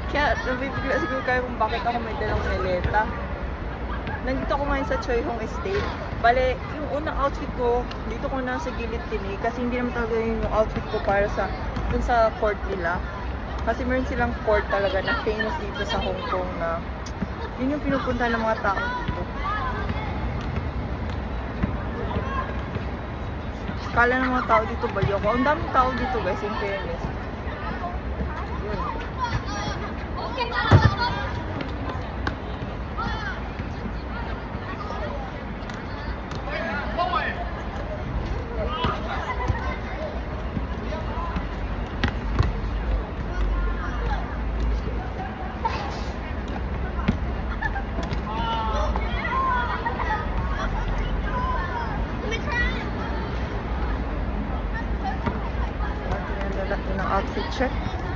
Kaya nabibigla siguro kayo kung bakit ako may dalang maleta. Nandito ako ngayon sa Choi Hong Estate. Bale, yung unang outfit ko, dito ko nasa gilid tinig kasi hindi naman talaga yung outfit ko para sa dun sa court nila. Kasi meron silang court talaga na famous dito sa Hong Kong na yun yung pinupunta ng mga tao dito. Kala ng mga tao dito baliw ko. Ang daming tao dito guys, in fairness. Yun. Ng outfit check.